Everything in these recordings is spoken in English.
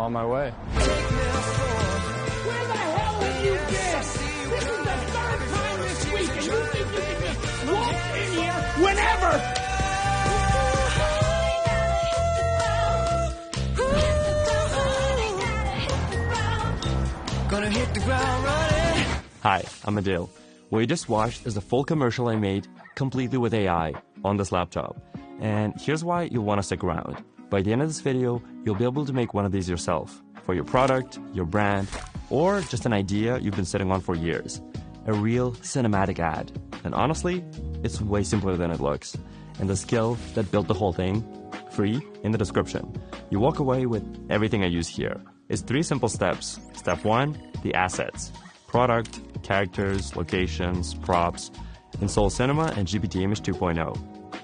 on my way. Where the hell have you been? This is the third time this week, and you think you can just walk in here whenever? Gonna hit the ground running. Hi, I'm Adil. What you just watched is a full commercial I made completely with AI on this laptop. And here's why you'll want to stick around. By the end of this video, you'll be able to make one of these yourself for your product, your brand, or just an idea you've been sitting on for years. A real cinematic ad. And honestly, it's way simpler than it looks. And the skill that built the whole thing, free, in the description. You walk away with everything I use here. It's 3 simple steps. Step 1, the assets. Product, characters, locations, props, in Soul Cinema and GPT Image 2.0.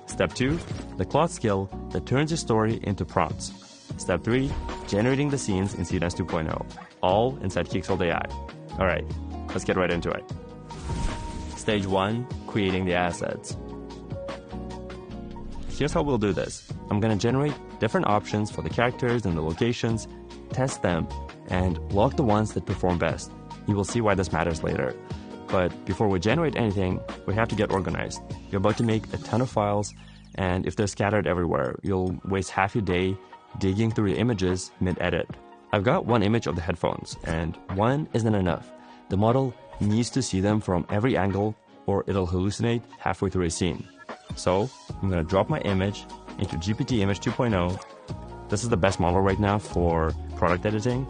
Step 2, the cloth skill that turns your story into prompts. Step 3, generating the scenes in CDS 2.0. All inside Kicksold AI. Alright, let's get right into it. Stage 1, creating the assets. Here's how we'll do this. I'm going to generate different options for the characters and the locations, test them, and log the ones that perform best. You will see why this matters later. But before we generate anything, we have to get organized. You're about to make a ton of files, and if they're scattered everywhere, you'll waste half your day digging through your images mid-edit. I've got one image of the headphones, and one isn't enough. The model needs to see them from every angle, or it'll hallucinate halfway through a scene. So I'm going to drop my image into GPT Image 2.0. This is the best model right now for product editing,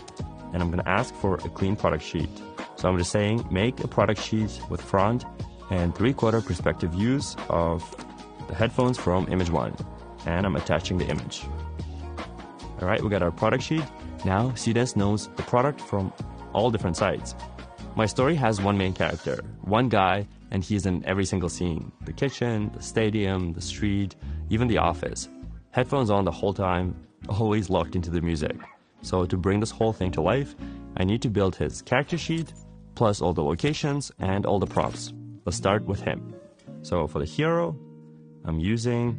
and I'm going to ask for a clean product sheet. So I'm just saying, make a product sheet with front and 3/4 perspective views of the headphones from image 1. And I'm attaching the image. All right, we got our product sheet. Now CDS knows the product from all different sides. My story has one main character, one guy, and he's in every single scene. The kitchen, the stadium, the street, even the office. Headphones on the whole time, always locked into the music. So to bring this whole thing to life, I need to build his character sheet, plus all the locations and all the props. Let's start with him. So for the hero, I'm using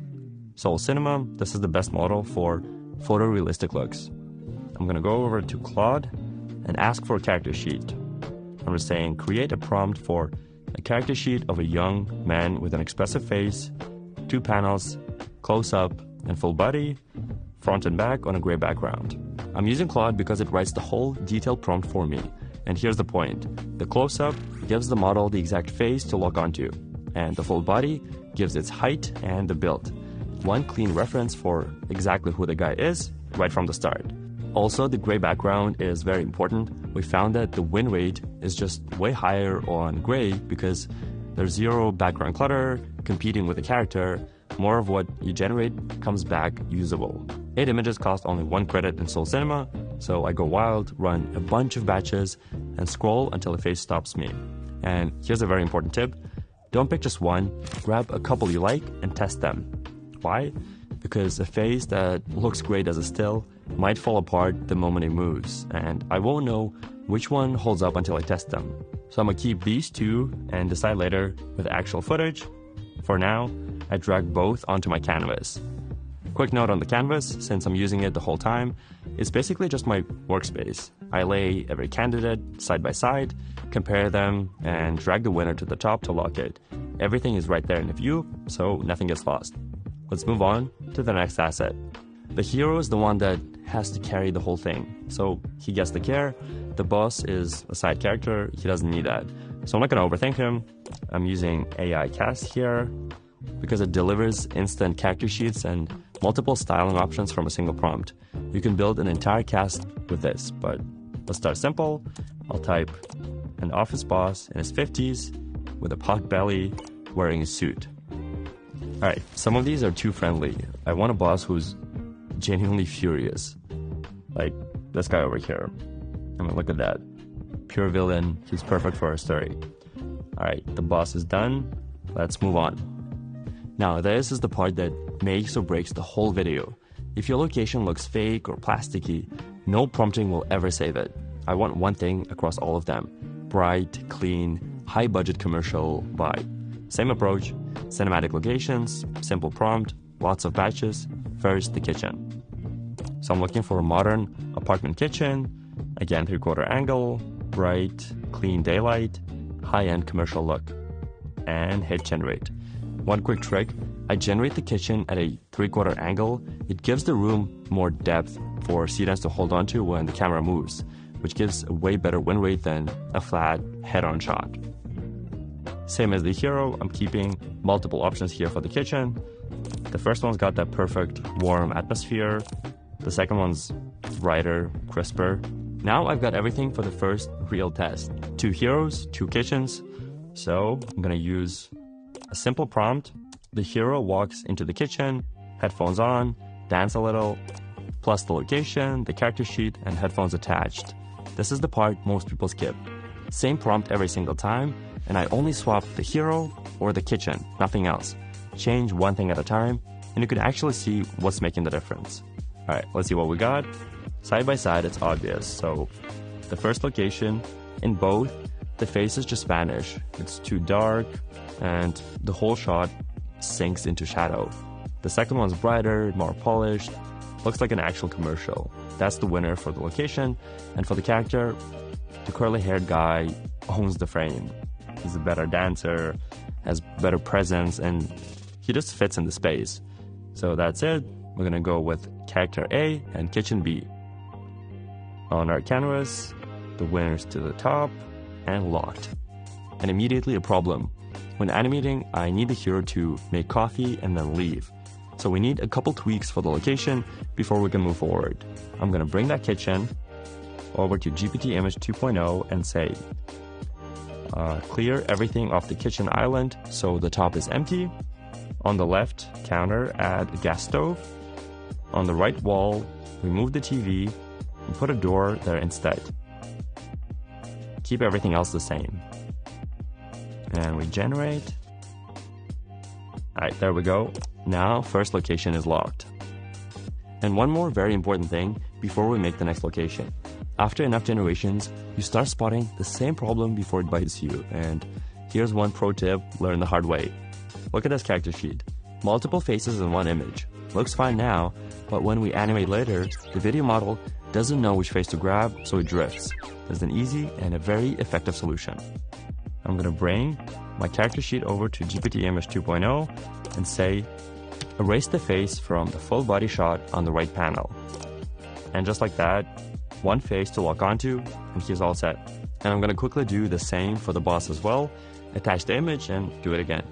Soul Cinema. This is the best model for photorealistic looks. I'm going to go over to Claude and ask for a character sheet. I'm just saying, create a prompt for a character sheet of a young man with an expressive face, 2 panels, close-up, and full body, front and back on a gray background. I'm using Claude because it writes the whole detailed prompt for me. And here's the point. The close-up gives the model the exact face to lock onto, and the full body gives its height and the build. One clean reference for exactly who the guy is right from the start. Also, the gray background is very important. We found that the win rate is just way higher on gray because there's 0 background clutter competing with the character. More of what you generate comes back usable. 8 images cost only 1 credit in Soul Cinema, so I go wild, run a bunch of batches, and scroll until the face stops me. And here's a very important tip. Don't pick just one, grab a couple you like and test them. Why? Because a face that looks great as a still might fall apart the moment it moves, and I won't know which one holds up until I test them. So I'm gonna keep these 2 and decide later with actual footage. For now, I drag both onto my canvas. Quick note on the canvas, since I'm using it the whole time, it's basically just my workspace. I lay every candidate side by side, compare them, and drag the winner to the top to lock it. Everything is right there in the view, so nothing gets lost. Let's move on to the next asset. The hero is the one that has to carry the whole thing, so he gets the care. The boss is a side character, he doesn't need that. So I'm not going to overthink him. I'm using AI Cast here because it delivers instant character sheets and multiple styling options from a single prompt. You can build an entire cast with this, but let's start simple. I'll type an office boss in his 50s with a pot belly wearing a suit. Alright, some of these are too friendly. I want a boss who's genuinely furious. Like this guy over here. I mean, look at that. Pure villain, he's perfect for our story. Alright, the boss is done. Let's move on. Now, this is the part that makes or breaks the whole video. If your location looks fake or plasticky, no prompting will ever save it. I want one thing across all of them. Bright, clean, high-budget commercial vibe. Same approach, cinematic locations, simple prompt, lots of batches, first the kitchen. So I'm looking for a modern apartment kitchen, again 3/4 angle, bright, clean daylight, high-end commercial look, and hit generate. One quick trick, I generate the kitchen at a 3/4 angle. It gives the room more depth for students to hold on to when the camera moves, which gives a way better win rate than a flat head-on shot. Same as the hero, I'm keeping multiple options here for the kitchen. The first one's got that perfect warm atmosphere. The second one's brighter, crisper. Now I've got everything for the first real test. 2 heroes, 2 kitchens. So I'm gonna use a simple prompt. The hero walks into the kitchen, headphones on, dance a little, plus the location, the character sheet, and headphones attached. This is the part most people skip. Same prompt every single time, and I only swap the hero or the kitchen, nothing else. Change one thing at a time, and you can actually see what's making the difference. Alright, let's see what we got. Side by side, it's obvious. So the first location, in both, the face is just Spanish. It's too dark, and the whole shot sinks into shadow. The second one's brighter, more polished, looks like an actual commercial. That's the winner for the location, and for the character, the curly-haired guy owns the frame. He's a better dancer, has better presence, and he just fits in the space. So that's it. We're gonna go with character A and kitchen B. On our canvas, the winner's to the top and locked. And immediately a problem. When animating, I need the hero to make coffee and then leave. So we need a couple tweaks for the location before we can move forward. I'm gonna bring that kitchen over to GPT Image 2.0 and say, clear everything off the kitchen island so the top is empty. On the left counter, add a gas stove. On the right wall, remove the TV and put a door there instead. Keep everything else the same. And we generate. Alright, there we go. Now, first location is locked. And one more very important thing before we make the next location. After enough generations, you start spotting the same problem before it bites you. And here's one pro tip learned the hard way. Look at this character sheet. Multiple faces in one image. Looks fine now, but when we animate later, the video model doesn't know which face to grab, so it drifts. There's an easy and a very effective solution. I'm gonna bring my character sheet over to GPT Image 2.0 and say, erase the face from the full body shot on the right panel. And just like that, one face to lock onto, and he's all set. And I'm gonna quickly do the same for the boss as well, attach the image and do it again.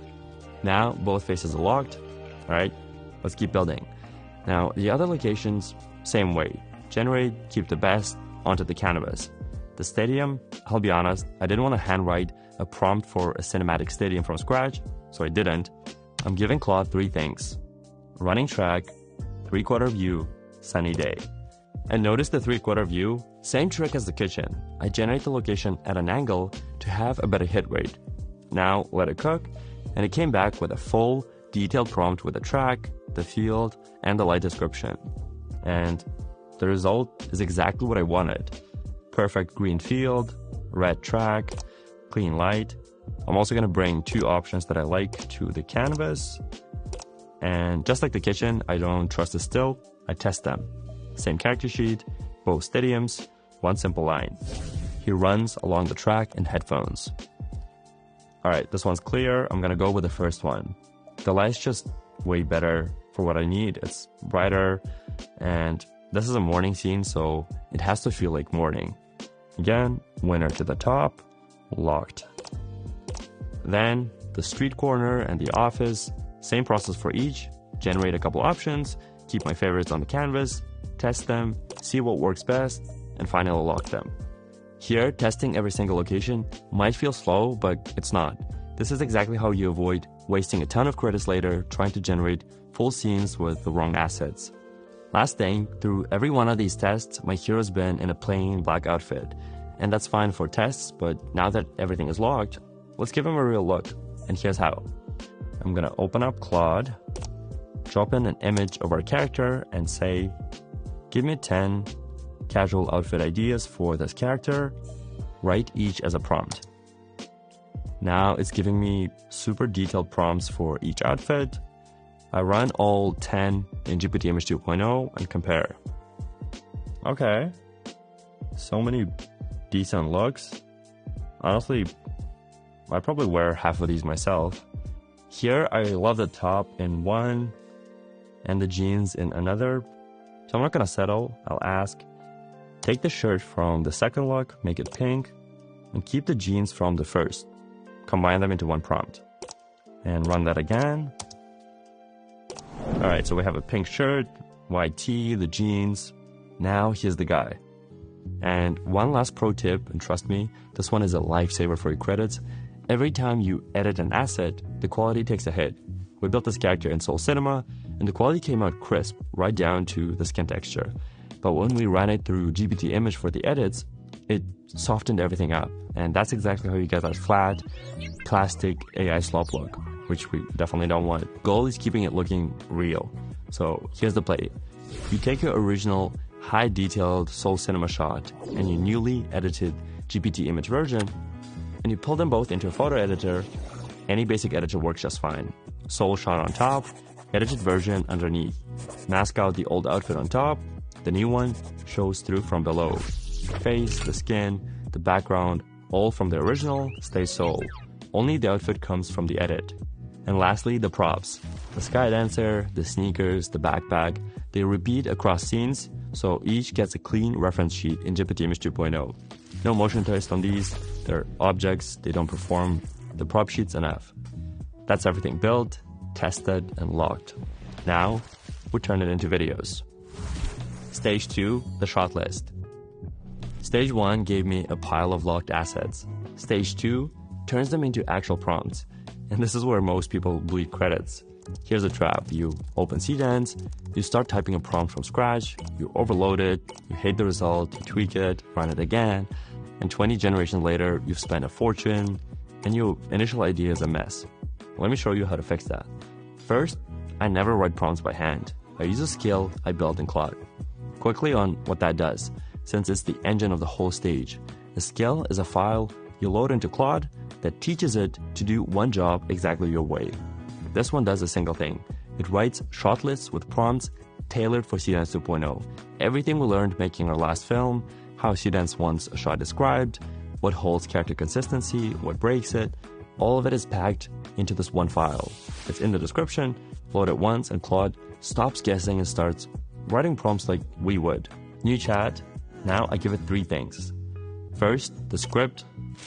Now both faces are locked. Alright, let's keep building. Now the other locations, same way. Generate, keep the best onto the canvas. The stadium, I'll be honest, I didn't want to handwrite a prompt for a cinematic stadium from scratch, so I didn't. I'm giving Claude 3 things. Running track, 3/4 view, sunny day. And notice the 3/4 view, same trick as the kitchen. I generate the location at an angle to have a better hit rate. Now let it cook, and it came back with a full, detailed prompt with the track, the field, and the light description. And the result is exactly what I wanted. Perfect green field, red track, clean light. I'm also going to bring 2 options that I like to the canvas. And just like the kitchen, I don't trust the still, I test them. Same character sheet, both stadiums, one simple line. He runs along the track in headphones. Alright, this one's clear. I'm going to go with the first one. The light's just way better for what I need. It's brighter, and this is a morning scene, so it has to feel like morning. Again, winner to the top, locked. Then the street corner and the office, same process for each. Generate a couple options, keep my favorites on the canvas, test them, see what works best, and finally lock them. Here, testing every single location might feel slow, but it's not. This is exactly how you avoid wasting a ton of credits later trying to generate full scenes with the wrong assets. Last thing, through every one of these tests, my hero's been in a plain black outfit. And that's fine for tests, but now that everything is locked, let's give him a real look. And here's how. I'm gonna open up Claude, drop in an image of our character, and say, give me 10 casual outfit ideas for this character, write each as a prompt. Now it's giving me super detailed prompts for each outfit. I run all 10 in GPT Image 2.0 and compare. Okay. So many decent looks. Honestly, I'd probably wear half of these myself. Here, I love the top in one and the jeans in another. So I'm not gonna settle. I'll ask, take the shirt from the second look, make it pink, and keep the jeans from the first. Combine them into one prompt. And run that again. Alright, so we have a pink shirt, white tee, the jeans. Now here's the guy. And one last pro tip, and trust me, this one is a lifesaver for your credits. Every time you edit an asset, the quality takes a hit. We built this character in Soul Cinema, and the quality came out crisp, right down to the skin texture. But when we ran it through GPT image for the edits, it softened everything up. And that's exactly how you get that flat, plastic AI slop look, which we definitely don't want. Goal is keeping it looking real. So here's the play. You take your original high-detailed Soul Cinema shot and your newly edited GPT image version, and you pull them both into a photo editor. Any basic editor works just fine. Soul shot on top, edited version underneath. Mask out the old outfit on top, the new one shows through from below. The face, the skin, the background, all from the original stays Soul. Only the outfit comes from the edit. And lastly, the props. The sky dancer, the sneakers, the backpack, they repeat across scenes, so each gets a clean reference sheet in GPT Image 2.0. No motion twist on these, they're objects, they don't perform. The prop sheet's enough. That's everything built, tested, and logged. Now, we turn it into videos. Stage 2, the shot list. Stage 1 gave me a pile of locked assets. Stage 2 turns them into actual prompts. And this is where most people bleed credits. Here's a trap. You open Seedance, you start typing a prompt from scratch, you overload it, you hate the result, you tweak it, run it again, and 20 generations later, you've spent a fortune, and your initial idea is a mess. Let me show you how to fix that. First, I never write prompts by hand. I use a skill I built in Claude. Quickly on what that does, since it's the engine of the whole stage. A skill is a file you load into Claude that teaches it to do one job exactly your way. This one does a single thing. It writes shot lists with prompts tailored for Seedance 2.0. Everything we learned making our last film, how Seedance wants a shot described, what holds character consistency, what breaks it, all of it is packed into this one file. It's in the description, load it once, and Claude stops guessing and starts writing prompts like we would. New chat, now I give it 3 things. First, the script.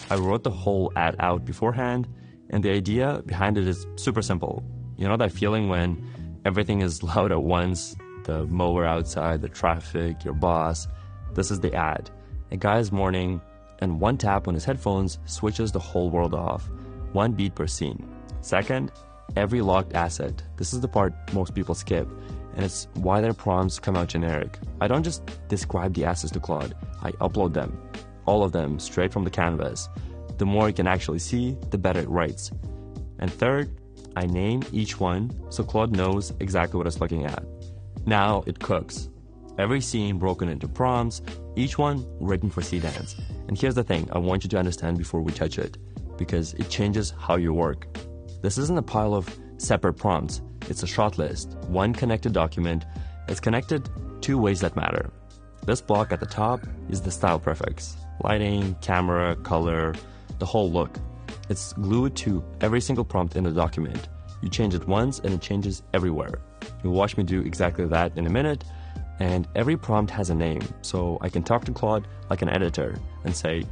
I wrote the whole ad out beforehand, and the idea behind it is super simple. You know that feeling when everything is loud at once? The mower outside, the traffic, your boss. This is the ad. A guy is mourning, and one tap on his headphones switches the whole world off. 1 beat per scene. Second, every locked asset. This is the part most people skip, and it's why their prompts come out generic. I don't just describe the assets to Claude, I upload them. All of them straight from the canvas. The more you can actually see, the better it writes. And third, I name each one so Claude knows exactly what it's looking at. Now it cooks. Every scene broken into prompts, each one written for Seedance. And here's the thing I want you to understand before we touch it, because it changes how you work. This isn't a pile of separate prompts. It's a shot list, one connected document. It's connected 2 ways that matter. This block at the top is the style prefix. Lighting, camera, color, the whole look. It's glued to every single prompt in the document. You change it once and it changes everywhere. You'll watch me do exactly that in a minute, and every prompt has a name, so I can talk to Claude like an editor and say,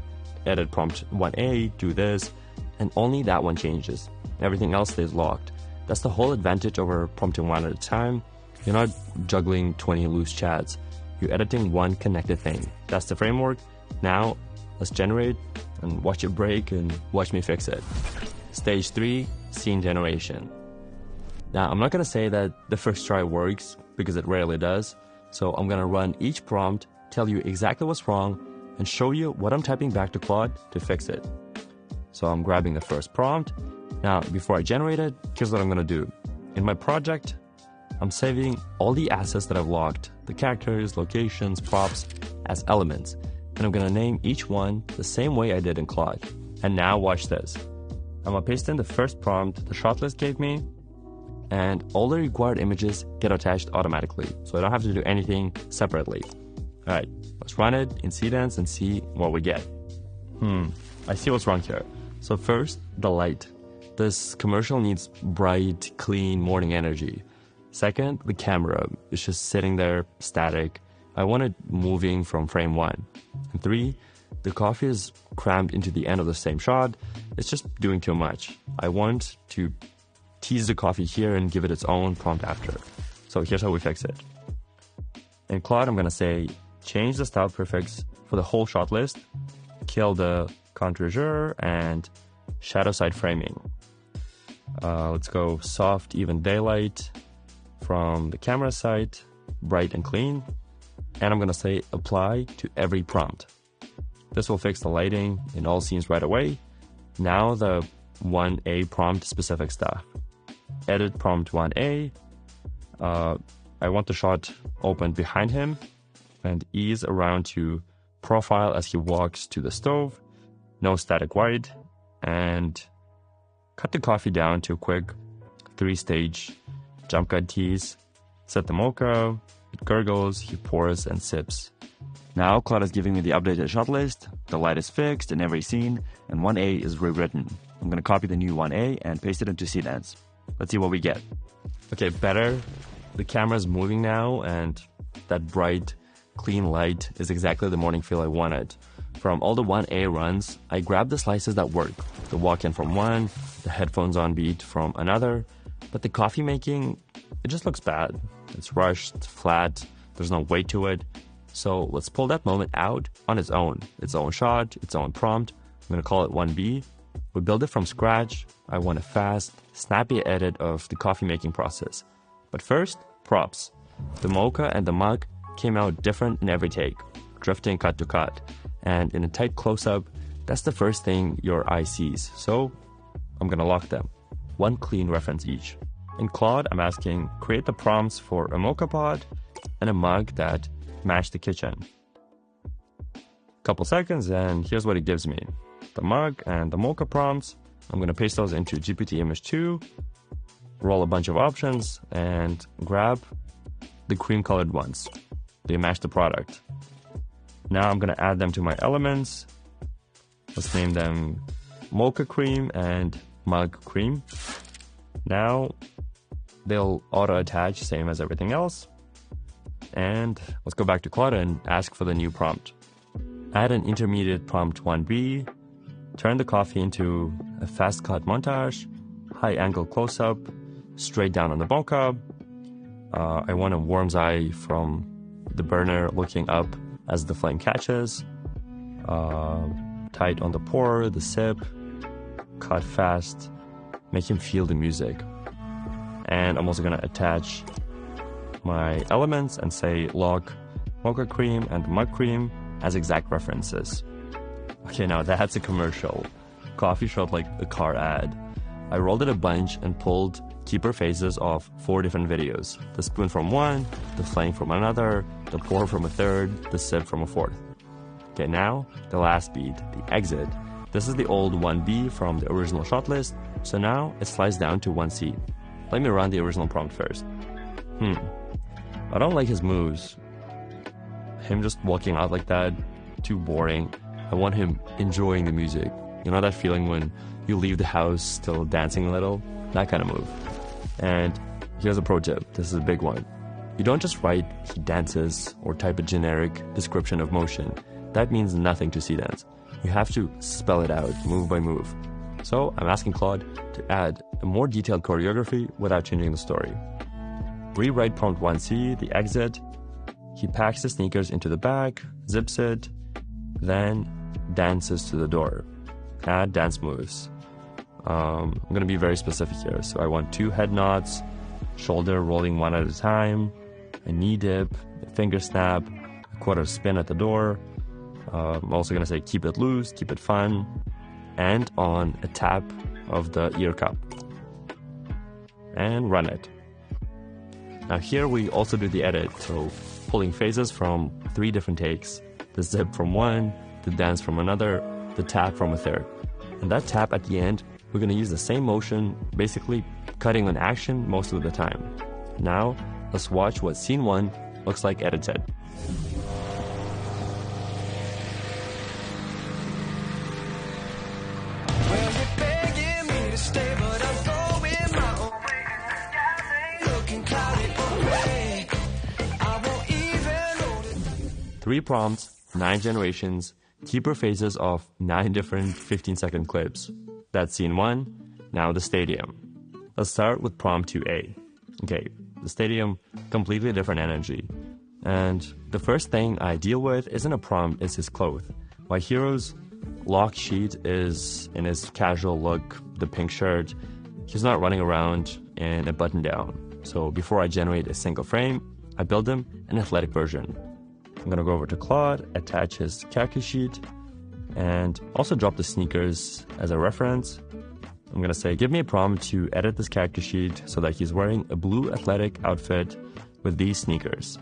edit prompt 1A, do this, and only that one changes. Everything else stays locked. That's the whole advantage over prompting one at a time. You're not juggling 20 loose chats. You're editing one connected thing. That's the framework. Now, let's generate and watch it break and watch me fix it. Stage 3, scene generation. Now, I'm not going to say that the first try works because it rarely does. So I'm going to run each prompt, tell you exactly what's wrong, and show you what I'm typing back to Claude to fix it. So I'm grabbing the first prompt. Now, before I generate it, here's what I'm going to do. In my project, I'm saving all the assets that I've logged, the characters, locations, props, as elements. And I'm going to name each one the same way I did in Claude. And now watch this. I'm going to paste in the first prompt the shot list gave me, and all the required images get attached automatically, so I don't have to do anything separately. Alright, let's run it in Seedance and see what we get. I see what's wrong here. So first, the light. This commercial needs bright, clean morning energy. Second, the camera is just sitting there static. I want it moving from frame 1. And 3, the coffee is crammed into the end of the same shot. It's just doing too much. I want to tease the coffee here and give it its own prompt after. So here's how we fix it. In Claude, I'm going to say, change the style prefix for the whole shot list, kill the contre-jour, and shadow side framing. Let's go soft, even daylight from the camera side, bright and clean. And I'm going to say apply to every prompt. This will fix the lighting in all scenes right away. Now the 1A prompt specific stuff. Edit prompt 1A. I want the shot open behind him and ease around to profile as he walks to the stove. No static white. And cut the coffee down to a quick 3-stage jump cut tease. Set the mocha. It gurgles, he pours and sips. Now Claude is giving me the updated shot list. The light is fixed in every scene, and 1A is rewritten. I'm going to copy the new 1A and paste it into Seedance. Let's see what we get. Okay, better. The camera's moving now, and that bright, clean light is exactly the morning feel I wanted. From all the 1A runs, I grabbed the slices that work. The walk-in from one, the headphones on beat from another, but the coffee making, it just looks bad. It's rushed, flat, there's no weight to it. So let's pull that moment out on its own shot, its own prompt. I'm going to call it 1B. We build it from scratch. I want a fast, snappy edit of the coffee making process. But first, props. The mocha and the mug came out different in every take, drifting cut to cut. And in a tight close-up, that's the first thing your eye sees. So I'm going to lock them. One clean reference each. In Claude, I'm asking, create the prompts for a mocha pot and a mug that match the kitchen. Couple seconds, and here's what it gives me. The mug and the mocha prompts. I'm going to paste those into GPT Image 2, roll a bunch of options, and grab the cream-colored ones. They match the product. Now I'm going to add them to my elements. Let's name them mocha cream and mug cream. Now they'll auto-attach, same as everything else. And let's go back to Claude and ask for the new prompt. Add an intermediate prompt 1B. Turn the coffee into a fast-cut montage, high-angle close-up, straight down on the mocha. I want a worm's eye from the burner looking up as the flame catches. Tight on the pour, the sip, cut fast, make him feel the music. And I'm also going to attach my elements and say log mocha cream and mug cream as exact references. Okay, now that's a commercial. Coffee shot like a car ad. I rolled it a bunch and pulled keeper phases of 4 different videos. The spoon from one, the flame from another, the pour from a third, the sip from a fourth. Okay, now the last beat, the exit. This is the old 1B from the original shot list, so now it slides down to 1C. Let me run the original prompt first. I don't like his moves. Him just walking out like that, too boring. I want him enjoying the music. You know that feeling when you leave the house still dancing a little? That kind of move. And here's a pro tip, this is a big one. You don't just write he dances or type a generic description of motion. That means nothing to Seedance. You have to spell it out, move by move. So I'm asking Claude to add a more detailed choreography without changing the story. Rewrite prompt 1C, the exit. He packs the sneakers into the bag, zips it, then dances to the door. Add dance moves. I'm going to be very specific here. So I want 2 head nods, shoulder rolling one at a time, a knee dip, a finger snap, a quarter spin at the door. I'm also going to say keep it loose, keep it fun, and on a tap of the ear cup. And run it. Now here we also do the edit, so pulling phases from 3 different takes. The zip from one, the dance from another, the tap from a third. And that tap at the end, we're going to use the same motion, basically cutting an action most of the time. Now, let's watch what scene 1 looks like edited. stay, but I'm going my own way. The skies ain't looking cloudy or gray. I won't even hold it. 3 prompts, 9 generations, keeper phases of 9 different 15-second clips. That's scene 1, now the stadium. Let's start with prompt 2A. Okay, the stadium, completely different energy. And the first thing I deal with isn't a prompt, it's his clothes. My hero's lock sheet is in his casual look, the pink shirt. He's not running around in a button down. So before I generate a single frame, I build him an athletic version. I'm gonna go over to Claude, attach his character sheet, and also drop the sneakers as a reference. I'm gonna say, give me a prompt to edit this character sheet so that he's wearing a blue athletic outfit with these sneakers.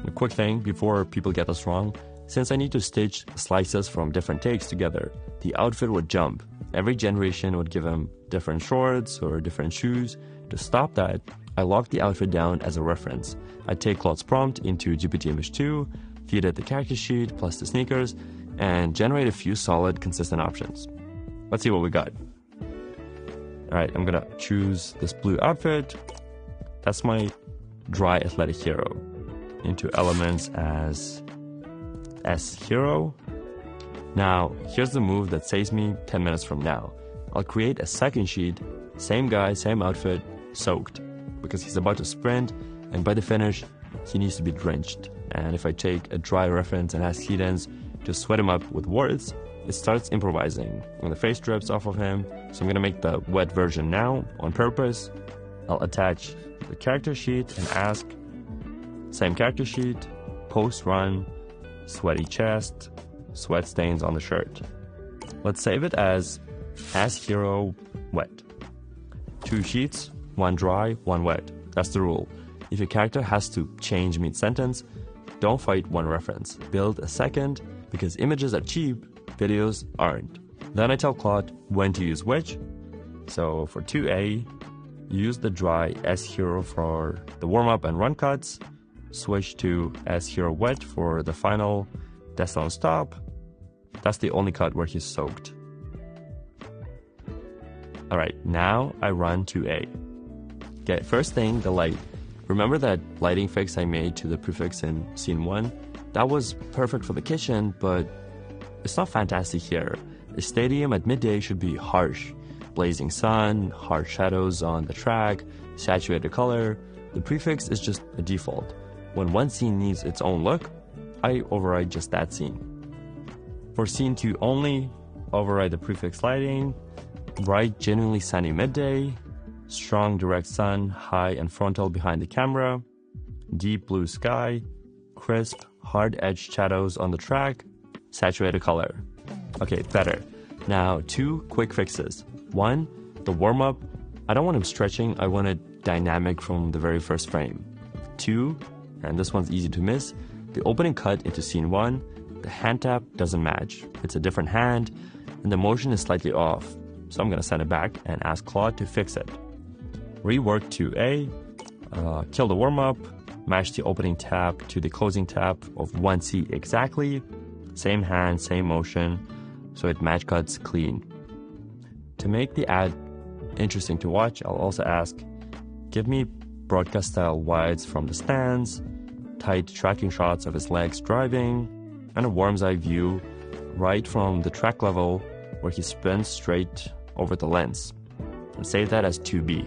A quick thing before people get this wrong, since I need to stitch slices from different takes together, the outfit would jump. Every generation would give him different shorts or different shoes. To stop that, I lock the outfit down as a reference. I take Claude's prompt into GPT-Image2, feed it the character sheet plus the sneakers, and generate a few solid, consistent options. Let's see what we got. Alright, I'm gonna choose this blue outfit. That's my dry athletic hero. Into elements as S-Hero. Now, here's the move that saves me 10 minutes from now. I'll create a second sheet, same guy, same outfit, soaked, because he's about to sprint, and by the finish, he needs to be drenched. And if I take a dry reference and ask Cadence to sweat him up with words, it starts improvising. When the face drips off of him, so I'm gonna make the wet version now on purpose. I'll attach the character sheet and ask, same character sheet, post-run, sweaty chest, sweat stains on the shirt. Let's save it as hero wet. 2 sheets, 1 dry, 1 wet. That's the rule. If your character has to change mid-sentence, don't fight one reference. Build a second, because images are cheap, videos aren't. Then I tell Claude when to use which. So for 2A, use the dry S-Hero for the warm-up and run cuts. Switch to S-Hero wet for the final death zone stop. That's the only cut where he's soaked. Alright, now I run 2A. Okay, first thing, the light. Remember that lighting fix I made to the prefix in scene 1? That was perfect for the kitchen, but it's not fantastic here. The stadium at midday should be harsh. Blazing sun, harsh shadows on the track, saturated color. The prefix is just a default. When one scene needs its own look, I override just that scene. For scene 2 only, override the prefix lighting, bright, genuinely sunny midday, strong direct sun, high and frontal behind the camera, deep blue sky, crisp, hard-edged shadows on the track, saturated color. Okay, better. Now, 2 quick fixes. 1, the warm-up. I don't want him stretching, I want it dynamic from the very first frame. 2, and this one's easy to miss, the opening cut into scene 1, the hand tap doesn't match. It's a different hand, and the motion is slightly off. So I'm gonna send it back and ask Claude to fix it. Rework 2A, kill the warm-up, match the opening tap to the closing tap of 1C exactly, same hand, same motion, so it match cuts clean. To make the ad interesting to watch, I'll also ask, give me broadcast style wides from the stands, tight tracking shots of his legs driving, and a worm's eye view right from the track level where he spins straight over the lens. And save that as 2B.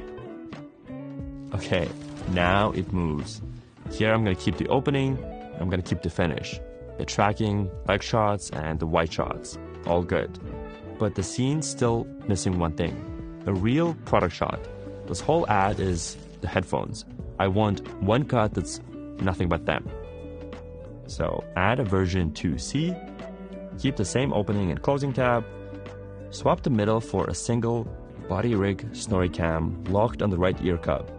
Okay, now it moves. Here I'm going to keep the opening, I'm going to keep the finish. The tracking, leg shots, and the wide shots. All good. But the scene's still missing one thing. A real product shot. This whole ad is the headphones. I want one cut that's nothing but them. So add a version 2C, keep the same opening and closing tab, swap the middle for a single body rig snorri cam locked on the right ear cup,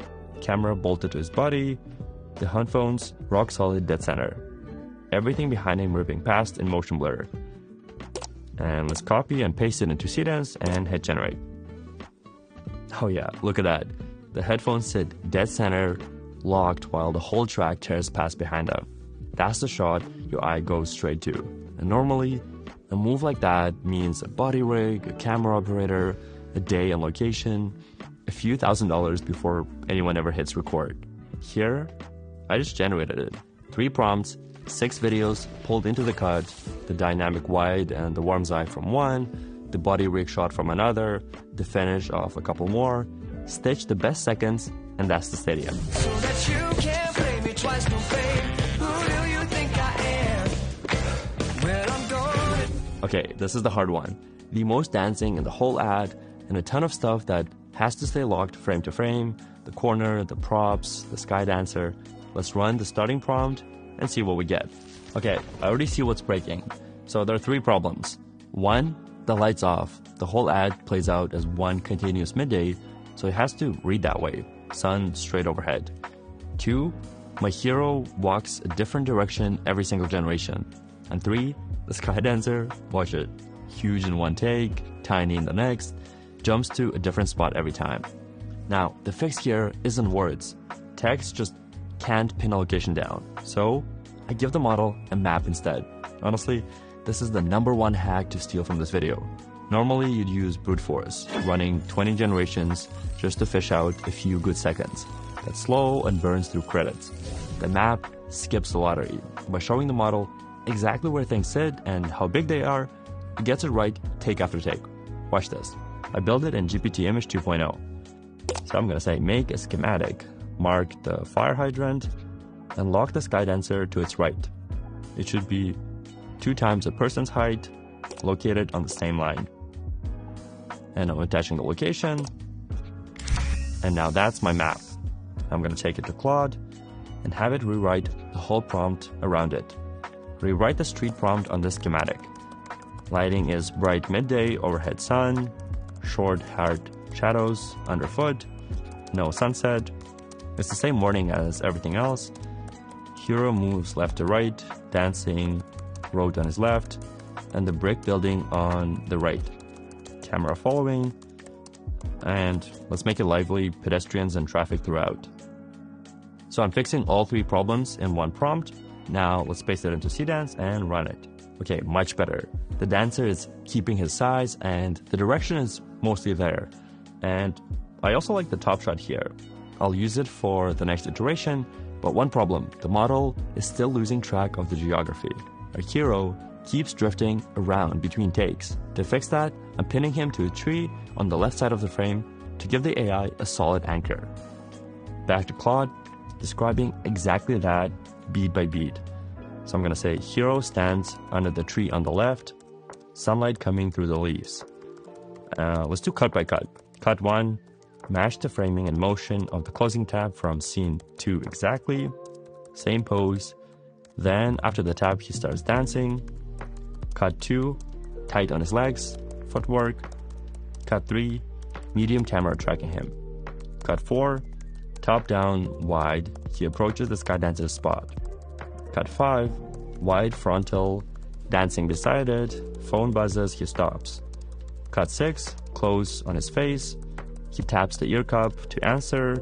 camera bolted to his body, the headphones rock solid dead center, everything behind him ripping past in motion blur. And let's copy and paste it into Cadence and hit generate. Oh yeah, look at that. The headphones sit dead center, locked while the whole track tears past behind them. That's the shot your eye goes straight to. And normally, a move like that means a body rig, a camera operator, a day and location, a few $1,000s before anyone ever hits record. Here, I just generated it. 3 prompts, 6 videos pulled into the cut, the dynamic wide and the worm's eye from one, the body rig shot from another, the finish of a couple more, stitch the best seconds, and that's the stadium. So that you can't play me twice, no babe. Who do you think I am? Well, I'm gonna... Okay, this is the hard one. The most dancing in the whole ad, and a ton of stuff that has to stay locked frame to frame, the corner, the props, the sky dancer. Let's run the starting prompt and see what we get. Okay, I already see what's breaking. So there are 3 problems. 1, the light's off. The whole ad plays out as one continuous midday, so it has to read that way. Sun straight overhead. 2, my hero walks a different direction every single generation. And 3, the sky dancer, watch it. Huge in one take, tiny in the next, jumps to a different spot every time. Now, the fix here isn't words. Text just can't pin a location down. So, I give the model a map instead. Honestly, this is the #1 hack to steal from this video. Normally, you'd use brute force, running 20 generations just to fish out a few good seconds. That's slow and burns through credits. The map skips the lottery. By showing the model exactly where things sit and how big they are, it gets it right take after take. Watch this. I built it in GPT Image 2.0. So I'm going to say make a schematic, mark the fire hydrant, and lock the sky dancer to its right. It should be 2 times a person's height, located on the same line. And I'm attaching the location. And now that's my map. I'm going to take it to Claude and have it rewrite the whole prompt around it. Rewrite the street prompt on this schematic. Lighting is bright midday, overhead sun, short hard shadows underfoot, no sunset. It's the same morning as everything else. Hero moves left to right, dancing, road on his left, and the brick building on the right. Camera following, and let's make it lively, pedestrians and traffic throughout. So I'm fixing all 3 problems in one prompt. Now let's paste it into Cdance and run it. Okay, much better. The dancer is keeping his size and the direction is mostly there. And I also like the top shot here. I'll use it for the next iteration, but one problem, the model is still losing track of the geography. Our hero keeps drifting around between takes. To fix that, I'm pinning him to a tree on the left side of the frame to give the AI a solid anchor. Back to Claude, describing exactly that beat by beat. So I'm going to say hero stands under the tree on the left, sunlight coming through the leaves. Let's do cut by cut. Cut 1, match the framing and motion of the closing tab from scene 2 exactly. Same pose. Then after the tab, he starts dancing. Cut 2, tight on his legs, footwork. Cut 3, medium camera tracking him. Cut 4, top down, wide, he approaches the sky dancer's spot. Cut 5, wide frontal, dancing beside it, phone buzzes, he stops. Cut 6, close on his face, he taps the ear cup to answer,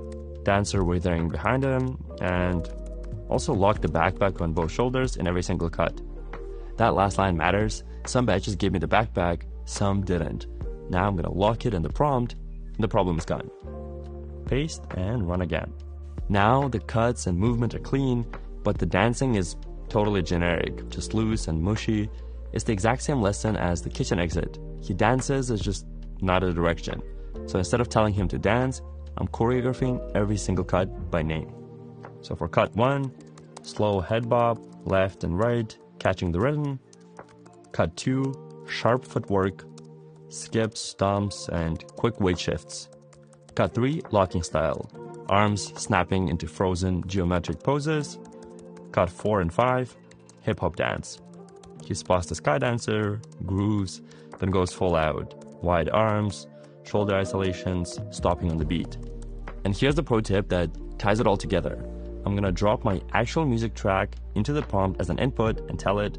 dancer withering behind him, and also lock the backpack on both shoulders in every single cut. That last line matters. Some batches gave me the backpack, some didn't. Now I'm gonna lock it in the prompt, and the problem is gone. Paste and run again. Now the cuts and movement are clean, but the dancing is totally generic, just loose and mushy. It's the exact same lesson as the kitchen exit. He dances, it's just not a direction. So instead of telling him to dance, I'm choreographing every single cut by name. So for cut 1, slow head bob, left and right, catching the rhythm. Cut 2, sharp footwork, skips, stomps, and quick weight shifts. Cut 3, locking style, arms snapping into frozen geometric poses. Cut 4 and 5, hip-hop dance. He spots the sky dancer, grooves, then goes full out. Wide arms, shoulder isolations, stopping on the beat. And here's the pro tip that ties it all together. I'm gonna drop my actual music track into the prompt as an input and tell it,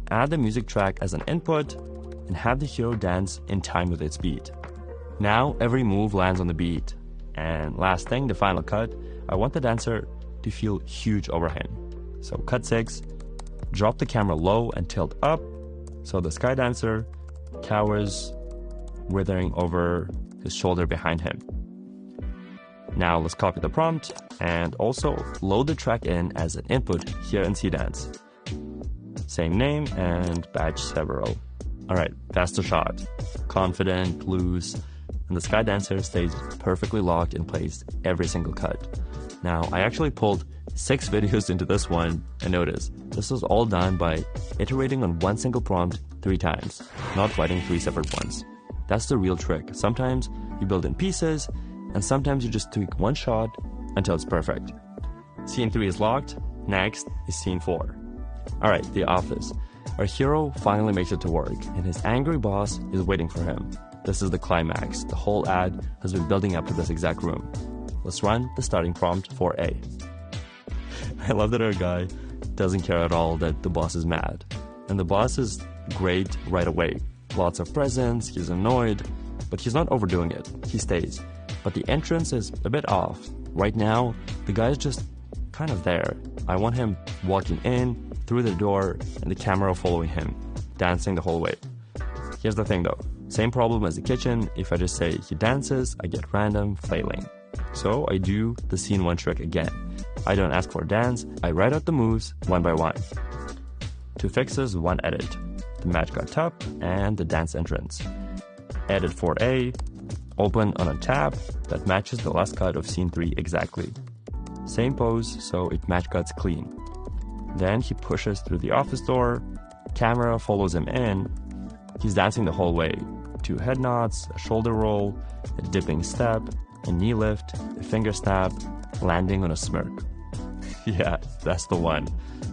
add the music track as an input and have the hero dance in time with its beat. Now every move lands on the beat. And last thing, the final cut, I want the dancer to feel huge over him. So cut 6, drop the camera low and tilt up so the sky dancer cowers withering over his shoulder behind him. Now let's copy the prompt and also load the track in as an input here in Cdance. Same name and batch several. Alright, that's the shot. Confident, loose, and the Sky Dancer stays perfectly locked in place every single cut. Now, I actually pulled 6 videos into this one, and notice, this was all done by iterating on one single prompt 3 times, not writing 3 separate ones. That's the real trick. Sometimes you build in pieces, and sometimes you just tweak one shot until it's perfect. Scene 3 is locked, next is scene 4. Alright, the office. Our hero finally makes it to work, and his angry boss is waiting for him. This is the climax. The whole ad has been building up to this exact room. Let's run the starting prompt for A. I love that our guy doesn't care at all that the boss is mad. And the boss is great right away. Lots of presents, he's annoyed, but he's not overdoing it. He stays. But the entrance is a bit off. Right now, the guy's just kind of there. I want him walking in, through the door, and the camera following him, dancing the whole way. Here's the thing though. Same problem as the kitchen. If I just say he dances, I get random flailing. So I do the scene 1 trick again. I don't ask for a dance, I write out the moves one by one. 2 fixes, 1 edit. The match cut up and the dance entrance. Edit for A, open on a tab that matches the last cut of scene 3 exactly. Same pose, so it match cuts clean. Then he pushes through the office door, camera follows him in, he's dancing the whole way. 2 head nods, a shoulder roll, a dipping step, a knee lift, a finger snap, landing on a smirk. Yeah, that's the one.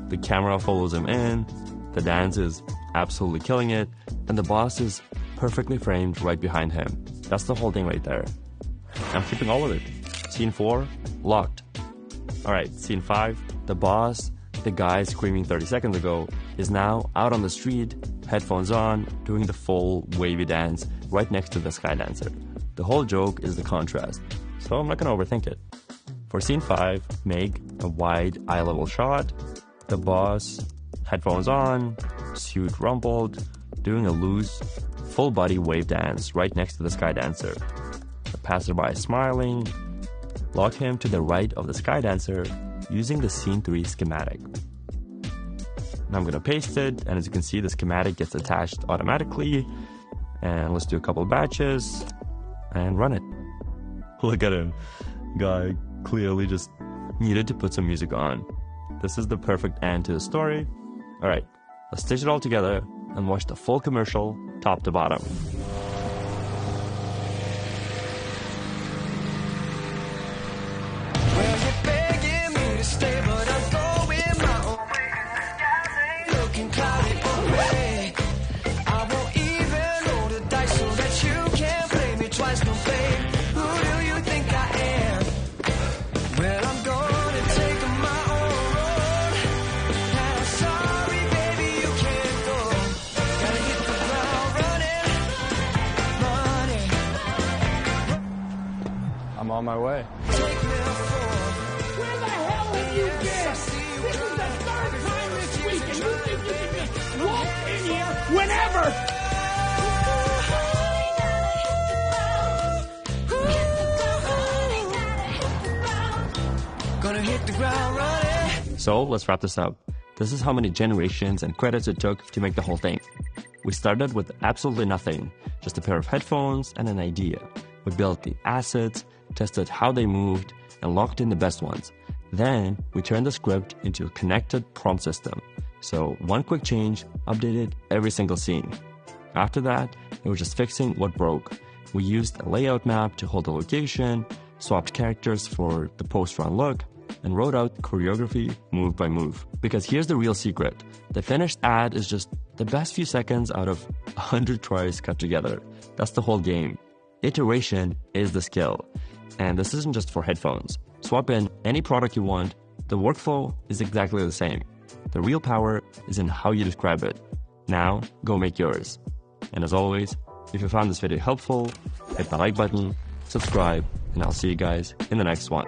The camera follows him in, the dance is absolutely killing it, and the boss is perfectly framed right behind him. That's the whole thing right there. I'm keeping all of it. Scene 4, locked. Alright, scene 5, the boss, the guy screaming 30 seconds ago, is now out on the street, headphones on, doing the full wavy dance right next to the Sky Dancer. The whole joke is the contrast, so I'm not gonna overthink it. For scene 5, make a wide eye-level shot, the boss, headphones on, suit rumpled, doing a loose, full-body wave dance right next to the Sky Dancer. The passerby smiling, lock him to the right of the Sky Dancer using the scene 3 schematic. Now I'm gonna paste it, and as you can see, the schematic gets attached automatically. And let's do a couple batches and run it. Look at him. Guy clearly just needed to put some music on. This is the perfect end to the story. Alright, let's stitch it all together and watch the full commercial top to bottom. Well, you're begging me to stay, but I'm going my own way. Looking cloudy away. I won't even roll the dice so that you can't play me twice. No, babe, who do you think I am? Well, I'm gonna take my own road. And I'm sorry, baby, you can't go. Gotta hit the ground running. I'm on my way. Where the hell have you been? This is the 3rd time this week, and you think you can just walk in here whenever? Gonna hit the ground running. So let's wrap this up. This is how many generations and credits it took to make the whole thing. We started with absolutely nothing, just a pair of headphones and an idea. We built the assets, tested how they moved, and locked in the best ones. Then we turned the script into a connected prompt system. So one quick change updated every single scene. After that, it was just fixing what broke. We used a layout map to hold the location, swapped characters for the post-run look, and wrote out choreography move by move. Because here's the real secret. The finished ad is just the best few seconds out of 100 tries cut together. That's the whole game. Iteration is the skill. And this isn't just for headphones. Swap in any product you want. The workflow is exactly the same. The real power is in how you describe it. Now, go make yours. And as always, if you found this video helpful, hit the like button, subscribe, and I'll see you guys in the next one.